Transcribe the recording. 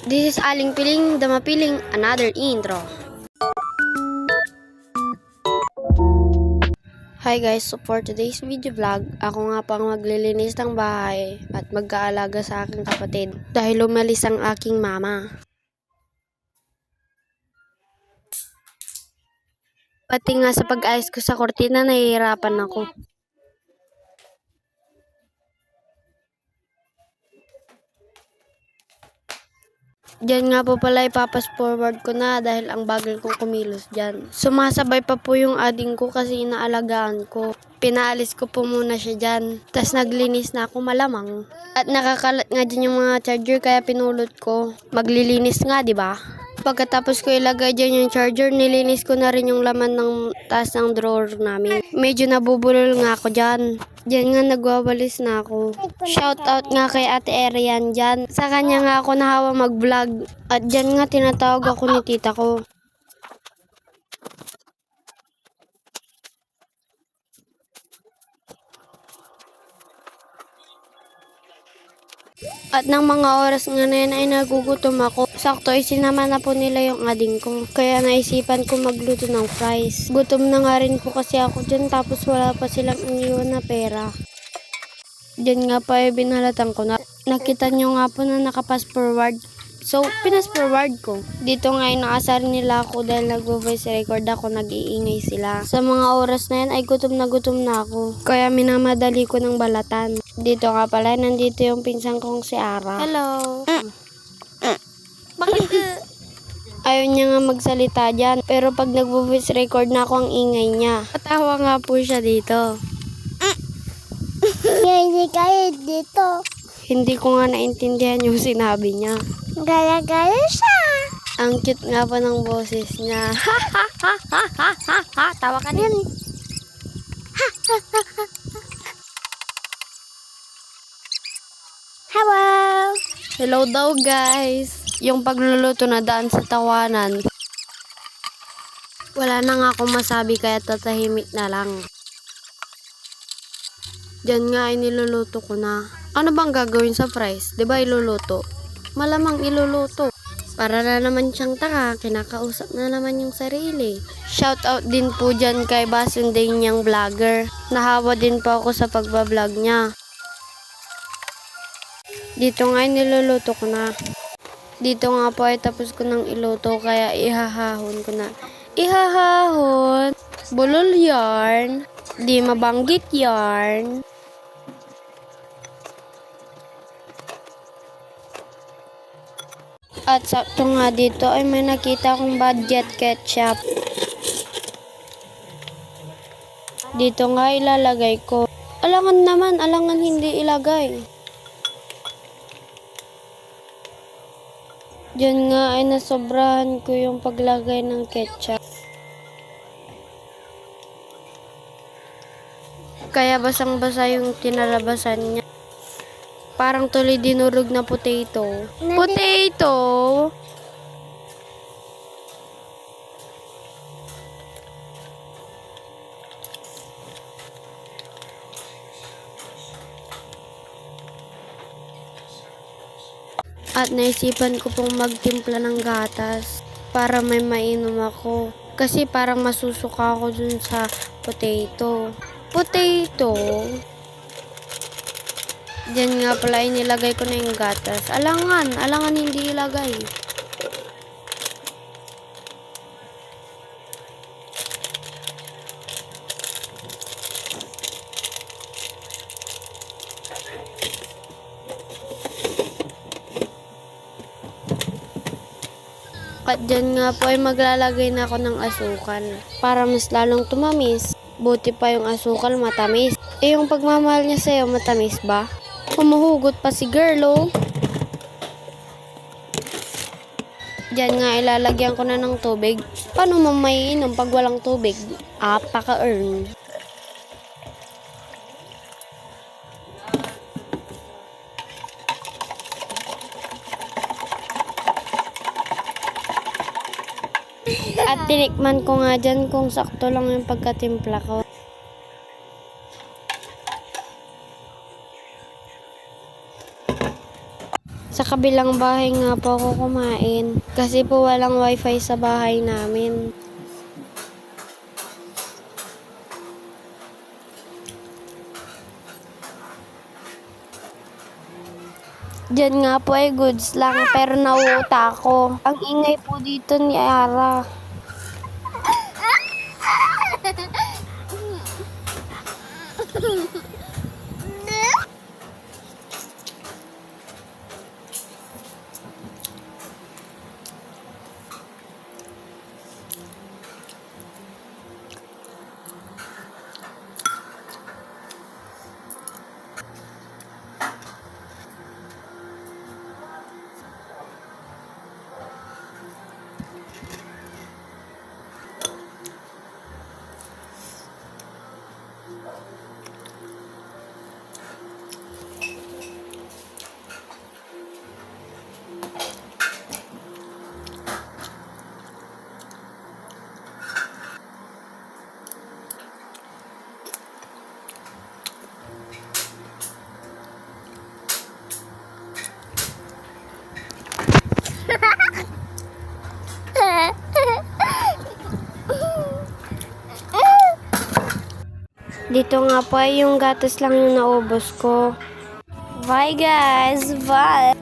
This is Aling Piling, the Mapiling, another intro. Hi guys, so for today's video vlog, ako nga pang maglilinis ng bahay at mag-aalaga sa aking kapatid dahil umalis ang aking mama. Pati nga sa pag-ayos ko sa kortina, nahihirapan ako. Diyan nga po pala ipapas forward ko na dahil ang bagal kong kumilos dyan. Sumasabay pa po yung ading ko kasi inaalagaan ko. Pinaalis ko po muna siya dyan. Tas naglinis na ako malamang. At nakakalat nga dyan yung mga charger kaya pinulot ko. Maglilinis nga, di ba? Pagkatapos ko ilagay dyan yung charger, nilinis ko na rin yung laman ng taas ng drawer namin. Medyo nabubulol nga ako dyan. Diyan nga nagwawalis na ako. Shout out nga kay Ate Arian dyan. Sa kanya nga ako nahawa mag-vlog. At dyan nga tinatawag ako ni tita ko. At ng mga oras nga na yan ay nagugutom ako. Sakto ay sinama na po nila yung ading ko. Kaya naisipan ko magluto ng fries. Gutom na nga rin po kasi ako dyan tapos wala pa silang iniwan na pera. Diyan nga pa ay binalatan ko na. Nakita nyo nga po na nakapass forward. So, pinas forward ko. Dito nga ay nakasar nila ako dahil nag-voice record ako, nag-iingay sila. Sa mga oras na yan ay gutom na ako. Kaya minamadali ko ng balatan. Dito nga pala, nandito yung pinsan kong si Ara. Hello! Bakit? Ayaw niya nga magsalita dyan. Pero pag nag-voice record na ako, ang ingay niya. Katawa nga po siya dito. Hindi kayo dito. Hindi ko nga naintindihan yung sinabi niya. Gala-gala siya. Ang cute nga pa ng boses niya. Tawa ka din. Hello. Hello daw guys. Yung pagluluto na daan sa tawanan. Wala na nga akong masabi kaya tatahimik na lang. Diyan nga ay niluluto ko na. Ano bang gagawin sa fries? Diba iluluto? Malamang iluluto. Para na naman siyang tanga, kinakausap na naman yung sarili. Shout out din po dyan kay Basunday niyang vlogger. Nahawa din po ako sa pagbablog niya. Dito nga ay niluluto ko na. Dito nga po ay tapos ko ng iluto kaya ihahahon ko na. Ihahahon. Bulol yarn. Di mabanggit yarn. At sakto nga dito ay may nakita akong budget ketchup. Dito nga ilalagay ko. Alangan naman, alangan hindi ilagay. Diyan nga ay nasobrahan ko yung paglagay ng ketchup. Kaya basang-basa yung tinalabasan niya. Parang tuloy dinurog na potato. Potato! At naisipan ko pong magtimpla ng gatas para may mainom ako. Kasi parang masusuka ako dun sa potato. Potato! Diyan nga pala inilagay ko na yung gatas. Alangan hindi ilagay. At dyan nga po ay maglalagay na ako ng asukal para mas lalong tumamis. Buti pa yung asukal matamis. Eh yung pagmamahal niya sa'yo matamis ba? Humuhugot pa si girl oh. Diyan nga ilalagyan ko na ng tubig. Paano mo maiinom pag walang tubig? Paka-earn. At tinikman ko nga dyan kung sakto lang yung pagkatimpla ko. Sa kabilang bahay nga po ako kumain. Kasi po walang wifi sa bahay namin. Diyan nga po ay goods lang, pero nauuta ako. Ang ingay po dito ni Ara. Dito nga po ay yung gatas lang yung naubos ko. Bye guys! Bye!